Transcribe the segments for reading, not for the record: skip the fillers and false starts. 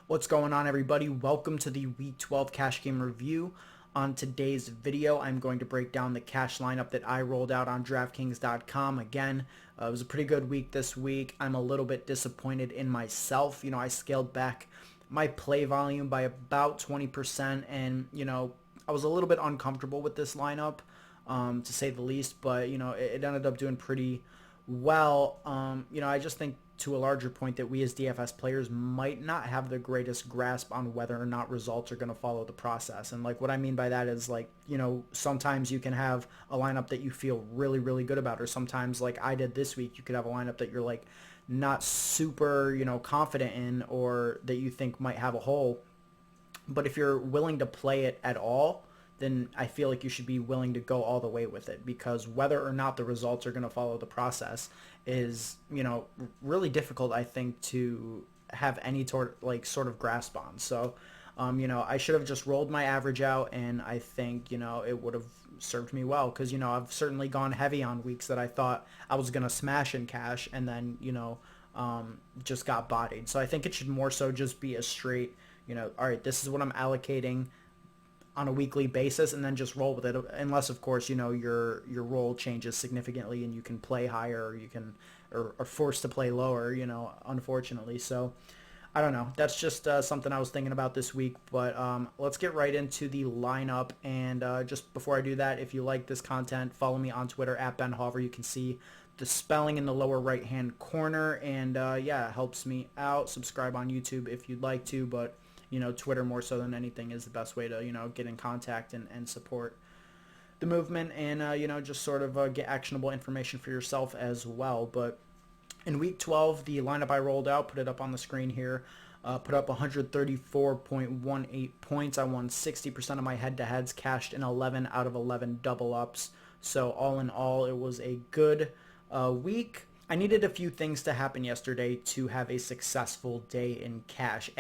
What's going on, everybody? Welcome to the Week 12 Cash Game Review. On today's video, I'm going to break down the cash lineup that I rolled out on DraftKings.com. Again, it was a pretty good week this week. I'm a little bit disappointed in myself. I scaled back my play volume by about 20%, and, I was a little bit uncomfortable with this lineup, to say the least, but, it ended up doing pretty well. I just think to a larger point that we as DFS players might not have the greatest grasp on whether or not results are going to follow the process. And what I mean by that is sometimes you can have a lineup that you feel really, really good about, or sometimes like I did this week, you could have a lineup that you're not super, confident in, or that you think might have a hole. But if you're willing to play it at all, then I feel like you should be willing to go all the way with it, because whether or not the results are going to follow the process is, really difficult, I think, to have any sort of grasp on. So, I should have just rolled my average out, and I think, it would have served me well, because, I've certainly gone heavy on weeks that I thought I was going to smash in cash, and then, just got bodied. So I think it should more so just be a straight, all right, this is what I'm allocating on a weekly basis, and then just roll with it, unless of course your role changes significantly and you can play higher, or you can or are forced to play lower, unfortunately. So I don't know, that's just something I was thinking about this week. But let's get right into the lineup. And just before I do that, if you like this content, follow me on Twitter at Ben Hover. You can see the spelling in the lower right hand corner, and yeah, it helps me out. Subscribe on YouTube if you'd like to, but Twitter more so than anything is the best way to, get in contact and support the movement, and, just sort of get actionable information for yourself as well. But in week 12, the lineup I rolled out, put it up on the screen here, put up 134.18 points. I won 60% of my head-to-heads, cashed in 11 out of 11 double-ups. So all in all, it was a good week. I needed a few things to happen yesterday to have a successful day in cash.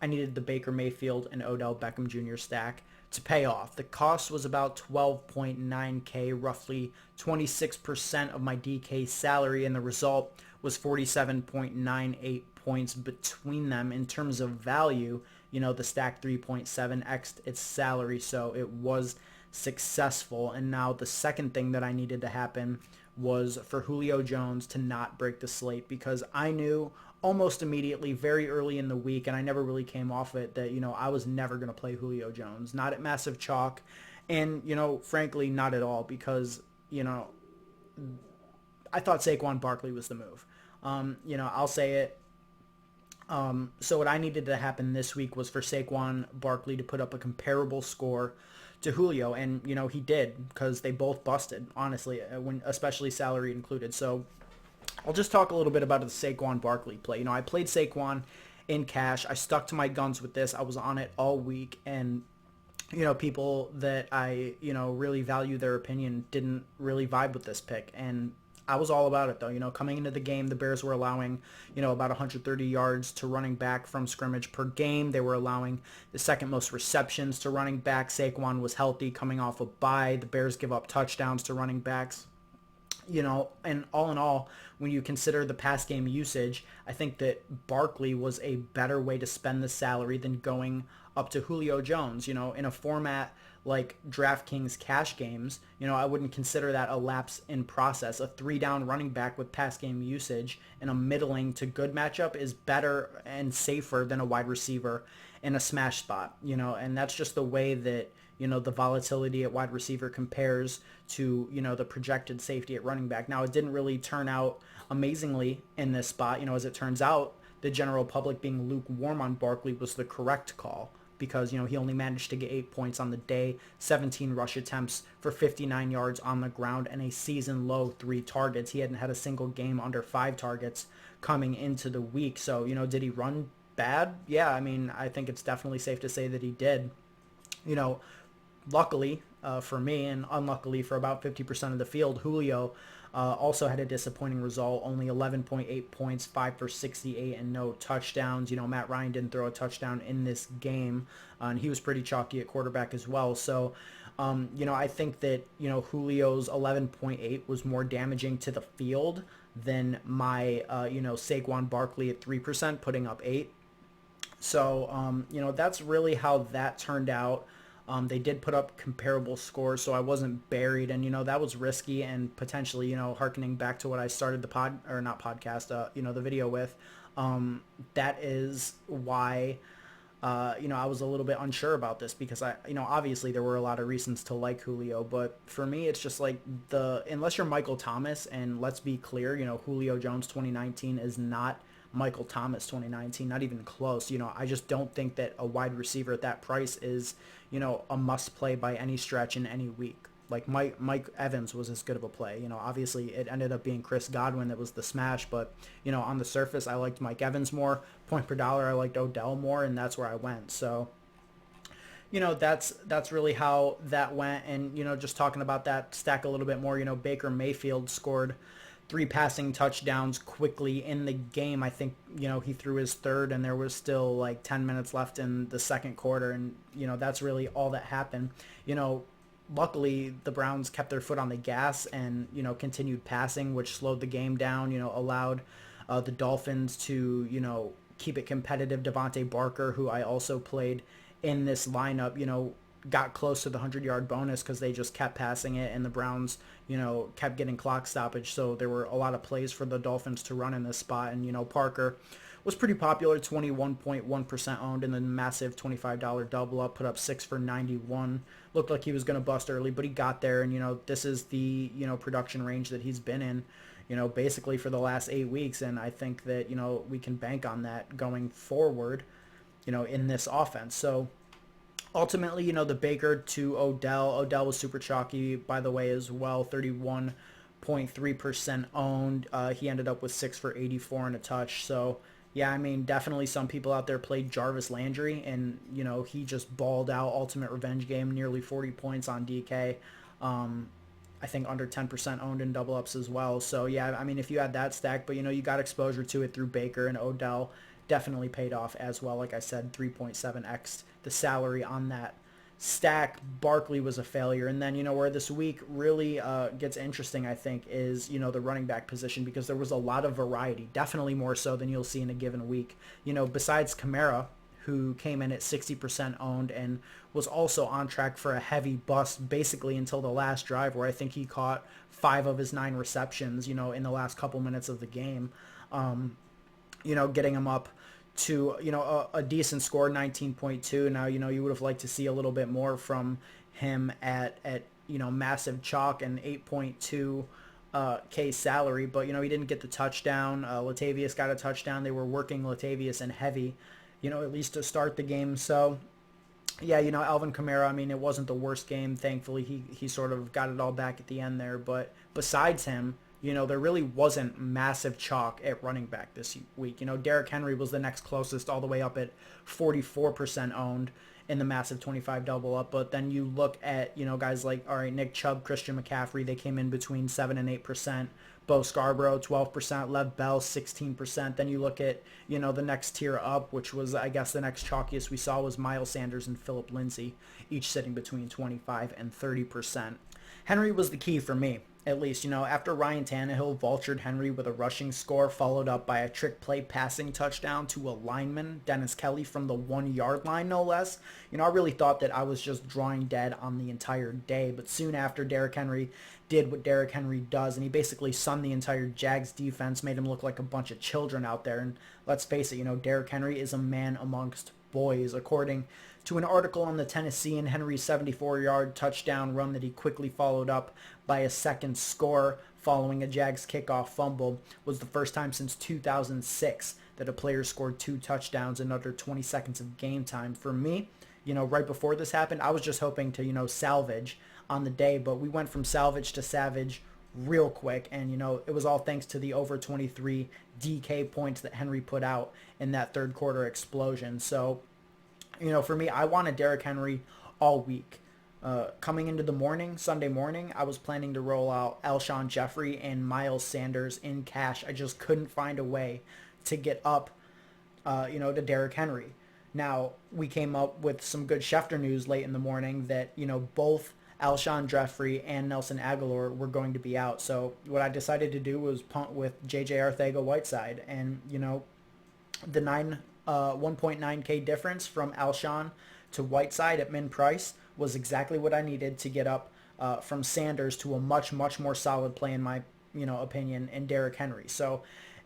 I needed the Baker Mayfield and Odell Beckham Jr. stack to pay off. The cost was about 12.9K, roughly 26% of my DK salary, and the result was 47.98 points between them. In terms of value, the stack 3.7x its salary, so it was successful. And now the second thing that I needed to happen was for Julio Jones to not break the slate, because I knew almost immediately, very early in the week, and I never really came off it, that, I was never going to play Julio Jones. Not at massive chalk, and, frankly, not at all, because, I thought Saquon Barkley was the move. I'll say it. So what I needed to happen this week was for Saquon Barkley to put up a comparable score to Julio, and, he did, because they both busted, honestly, when especially salary included. So I'll just talk a little bit about the Saquon Barkley play. I played Saquon in cash. I stuck to my guns with this. I was on it all week, and people that I really value their opinion didn't really vibe with this pick, and I was all about it, though. Coming into the game, the Bears were allowing, about 130 yards to running back from scrimmage per game. They were allowing the second most receptions to running back. Saquon was healthy, coming off a bye. The Bears give up touchdowns to running backs. And all in all, when you consider the pass game usage, I think that Barkley was a better way to spend the salary than going up to Julio Jones. In a format like DraftKings cash games, I wouldn't consider that a lapse in process. A 3-down running back with pass game usage in a middling to good matchup is better and safer than a wide receiver in a smash spot, and that's just the way that the volatility at wide receiver compares to, the projected safety at running back. Now, it didn't really turn out amazingly in this spot. As it turns out, the general public being lukewarm on Barkley was the correct call, because, he only managed to get 8 points on the day, 17 rush attempts for 59 yards on the ground, and a season-low 3 targets. He hadn't had a single game under 5 targets coming into the week. So, did he run bad? Yeah, I think it's definitely safe to say that he did. Luckily for me, and unluckily for about 50% of the field, Julio also had a disappointing result. Only 11.8 points, 5 for 68, and no touchdowns. Matt Ryan didn't throw a touchdown in this game, and he was pretty chalky at quarterback as well. So, I think that, Julio's 11.8 was more damaging to the field than my, Saquon Barkley at 3%, putting up 8. So, that's really how that turned out. They did put up comparable scores, so I wasn't buried, and that was risky and potentially, harkening back to what I started the not podcast, the video with. That is why, I was a little bit unsure about this because obviously there were a lot of reasons to like Julio, but for me, it's just like unless you're Michael Thomas, and let's be clear, Julio Jones 2019 is not Michael Thomas 2019, not even close. I just don't think that a wide receiver at that price is, a must play by any stretch in any week. Like Mike Evans was as good of a play. Obviously it ended up being Chris Godwin that was the smash, but on the surface I liked Mike Evans more. Point per dollar I liked Odell more, and that's where I went. So that's really how that went. And just talking about that stack a little bit more, Baker Mayfield scored 3 passing touchdowns quickly in the game. I think, he threw his third and there was still like 10 minutes left in the second quarter. And, that's really all that happened. Luckily the Browns kept their foot on the gas and, continued passing, which slowed the game down, allowed the Dolphins to, keep it competitive. Devontae Barker, who I also played in this lineup, got close to the 100-yard bonus because they just kept passing it, and the Browns, kept getting clock stoppage. So there were a lot of plays for the Dolphins to run in this spot. And, Parker was pretty popular, 21.1% owned in the massive $25 double up, put up 6 for 91. Looked like he was going to bust early, but he got there. And, this is the, production range that he's been in, basically for the last 8 weeks. And I think that, we can bank on that going forward, in this offense. So, ultimately, the Baker to Odell. Odell was super chalky, by the way, as well. 31.3% owned. He ended up with 6 for 84 and a touch. So, yeah, I mean, definitely some people out there played Jarvis Landry, and, he just balled out. Ultimate revenge game, nearly 40 points on DK. I think under 10% owned in double ups as well. So, yeah, I mean, if you had that stack, but, you got exposure to it through Baker, and Odell definitely paid off as well. Like I said, 3.7x the salary on that stack. Barkley was a failure. And then, where this week really gets interesting, I think, is, the running back position, because there was a lot of variety, definitely more so than you'll see in a given week. Besides Kamara, who came in at 60% owned and was also on track for a heavy bust basically until the last drive, where I think he caught 5 of his 9 receptions, in the last couple minutes of the game, getting him up to, a decent score, 19.2. Now, you would have liked to see a little bit more from him at massive chalk and 8.2 K salary, but, he didn't get the touchdown. Latavius got a touchdown. They were working Latavius in heavy, at least to start the game. So, yeah, Alvin Kamara, I mean, it wasn't the worst game. Thankfully, he sort of got it all back at the end there. But besides him, there really wasn't massive chalk at running back this week. Derrick Henry was the next closest, all the way up at 44% owned in the massive 25 double up. But then you look at, guys like, all right, Nick Chubb, Christian McCaffrey, they came in between 7 and 8%. Bo Scarborough, 12%, Lev Bell, 16%. Then you look at, the next tier up, which was, I guess, the next chalkiest we saw was Miles Sanders and Phillip Lindsay, each sitting between 25 and 30%. Henry was the key for me, at least. After Ryan Tannehill vultured Henry with a rushing score, followed up by a trick play passing touchdown to a lineman, Dennis Kelly, from the 1-yard line, no less. I really thought that I was just drawing dead on the entire day. But soon after, Derrick Henry did what Derrick Henry does, and he basically sunned the entire Jags defense, made him look like a bunch of children out there. And let's face it, Derrick Henry is a man amongst boys, according to an article on the Tennessee and Henry's 74-yard touchdown run that he quickly followed up by a second score following a Jags kickoff fumble. Was the first time since 2006 that a player scored 2 touchdowns in under 20 seconds of game time. For me, right before this happened, I was just hoping to, salvage on the day, but we went from salvage to savage real quick, and it was all thanks to the over 23 DK points that Henry put out in that third quarter explosion. So, for me, I wanted Derrick Henry all week. Coming into the morning, Sunday morning, I was planning to roll out Alshon Jeffrey and Miles Sanders in cash. I just couldn't find a way to get up, to Derrick Henry. Now, we came up with some good Schefter news late in the morning that, both Alshon Jeffrey and Nelson Aguilar were going to be out. So what I decided to do was punt with J.J. Arcega-Whiteside. And, the 9 1.9K difference from Alshon to Whiteside at min price was exactly what I needed to get up from Sanders to a much, much more solid play in my, opinion, in Derrick Henry. So,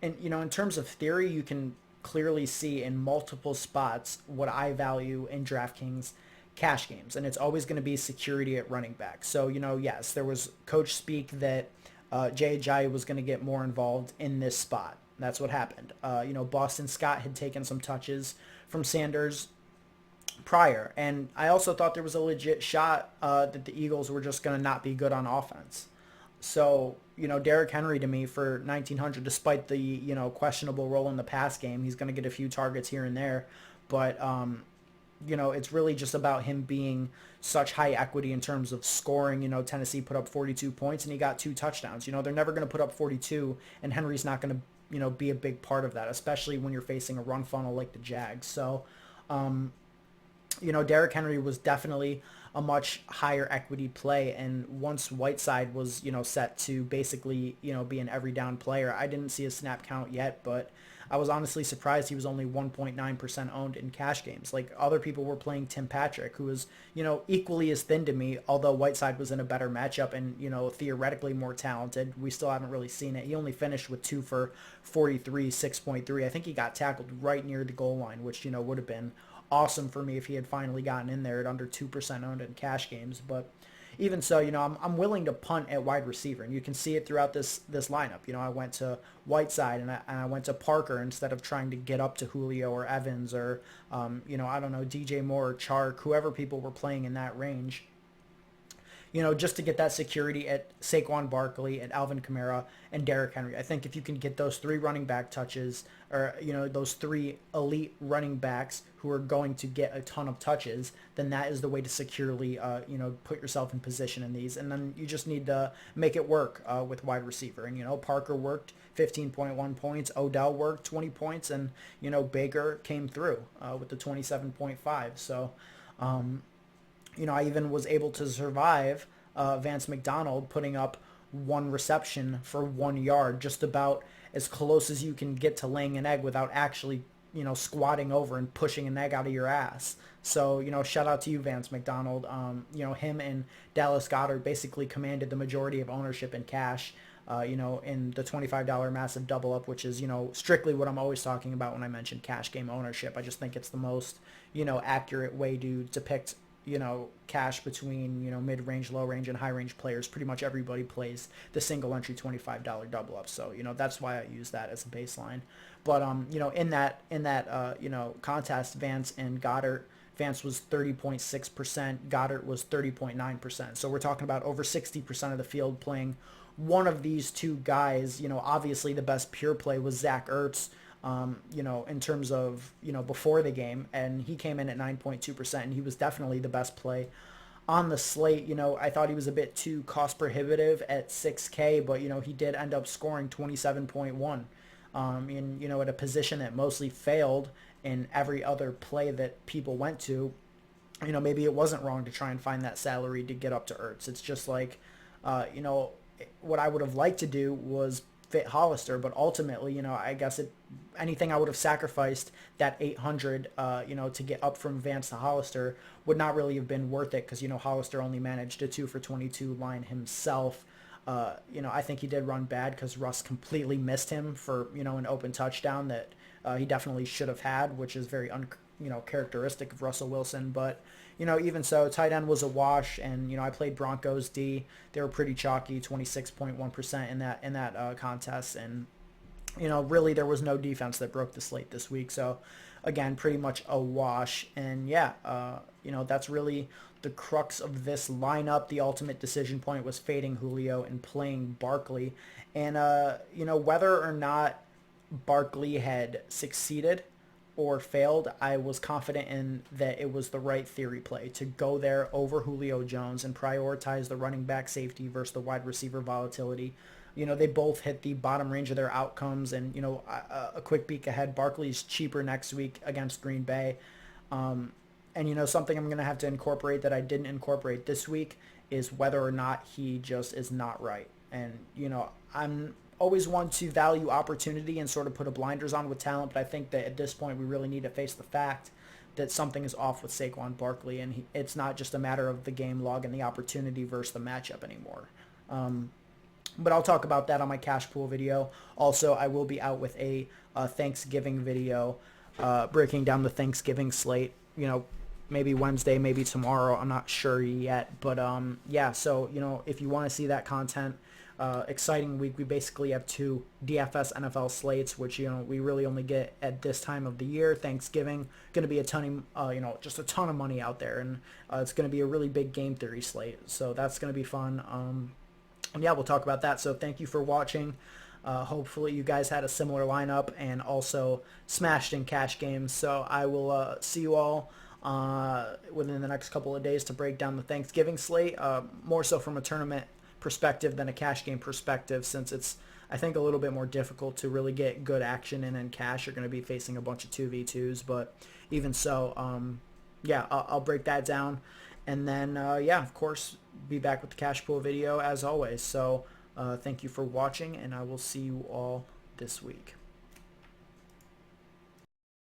and, in terms of theory, you can clearly see in multiple spots what I value in DraftKings cash games, and it's always going to be security at running back. So, yes, there was coach speak that Jay Ajayi was going to get more involved in this spot. That's what happened. Boston Scott had taken some touches from Sanders prior, and I also thought there was a legit shot that the Eagles were just going to not be good on offense. So, Derrick Henry to me for 1,900, despite the, questionable role in the pass game, he's going to get a few targets here and there. But, it's really just about him being such high equity in terms of scoring. Tennessee put up 42 points and he got 2 touchdowns. They're never going to put up 42, and Henry's not going to, be a big part of that, especially when you're facing a run funnel like the Jags. So, Derrick Henry was definitely a much higher equity play. And once Whiteside was, set to basically, be an every down player, I didn't see a snap count yet, but I was honestly surprised he was only 1.9% owned in cash games. Like, other people were playing Tim Patrick, who was, equally as thin to me, although Whiteside was in a better matchup and, theoretically more talented. We still haven't really seen it. He only finished with 2 for 43, 6.3. I think he got tackled right near the goal line, which, would have been awesome for me if he had finally gotten in there at under 2% owned in cash games. But even so, I'm willing to punt at wide receiver, and you can see it throughout this lineup. I went to Whiteside and I went to Parker instead of trying to get up to Julio or Evans or, I don't know, DJ Moore or Chark, whoever people were playing in that range. Just to get that security at Saquon Barkley, at Alvin Kamara, and Derrick Henry. I think if you can get those 3 running back touches, or, those 3 elite running backs who are going to get a ton of touches, then that is the way to securely, put yourself in position in these. And then you just need to make it work with wide receiver. And, Parker worked 15.1 points. Odell worked 20 points. And, Baker came through with the 27.5. So, I even was able to survive Vance McDonald putting up 1 reception for 1 yard, just about as close as you can get to laying an egg without actually, squatting over and pushing an egg out of your ass. So, shout out to you, Vance McDonald. Him and Dallas Goedert basically commanded the majority of ownership in cash, in the $25 massive double up, which is, strictly what I'm always talking about when I mention cash game ownership. I just think it's the most, accurate way to depict cash between, mid-range, low-range, and high-range players. Pretty much everybody plays the single-entry $25 double-up. So, that's why I use that as a baseline. But, in that contest, Vance and Goddard, Vance was 30.6%, Goddard was 30.9%. So we're talking about over 60% of the field playing one of these 2 guys. Obviously the best pure play was Zach Ertz, in terms of, before the game, and he came in at 9.2%, and he was definitely the best play on the slate. I thought he was a bit too cost prohibitive at 6K, but, he did end up scoring 27.1, at a position that mostly failed in every other play that people went to. Maybe it wasn't wrong to try and find that salary to get up to Ertz. It's just like, what I would have liked to do was fit Hollister, but ultimately, I guess anything I would have sacrificed that 800, to get up from Vance to Hollister would not really have been worth it, because, Hollister only managed a 2 for 22 line himself. I think he did run bad because Russ completely missed him for, an open touchdown that he definitely should have had, which is very characteristic of Russell Wilson. But, even so, tight end was a wash, and, I played Broncos D. They were pretty chalky, 26.1% in that contest, and, really there was no defense that broke the slate this week. So, again, pretty much a wash. And, yeah, that's really the crux of this lineup. The ultimate decision point was fading Julio and playing Barkley. And, whether or not Barkley had succeeded or failed, I was confident in that it was the right theory play to go there over Julio Jones and prioritize the running back safety versus the wide receiver volatility. They both hit the bottom range of their outcomes, and, a quick peek ahead, Barkley's cheaper next week against Green Bay. And, something I'm going to have to incorporate that I didn't incorporate this week is whether or not he just is not right. And, always want to value opportunity and sort of put a blinders on with talent, but I think that at this point we really need to face the fact that something is off with Saquon Barkley, and it's not just a matter of the game log and the opportunity versus the matchup anymore. But I'll talk about that on my cash pool video. Also, I will be out with a Thanksgiving video breaking down the Thanksgiving slate. Maybe Wednesday, maybe tomorrow. I'm not sure yet. But yeah, so if you want to see that content, exciting week. We basically have 2 DFS NFL slates, which we really only get at this time of the year. Thanksgiving, going to be a ton of just a ton of money out there, and it's going to be a really big game theory slate. So that's going to be fun. And yeah, we'll talk about that. So thank you for watching. Hopefully you guys had a similar lineup and also smashed in cash games. So I will see you all within the next couple of days to break down the Thanksgiving slate, more so from a tournament perspective than a cash game perspective, since it's, I think, a little bit more difficult to really get good action in cash. You're going to be facing a bunch of 2v2s, but even so, yeah, I'll break that down. And then, yeah, of course, be back with the cash pool video as always. So thank you for watching, and I will see you all this week.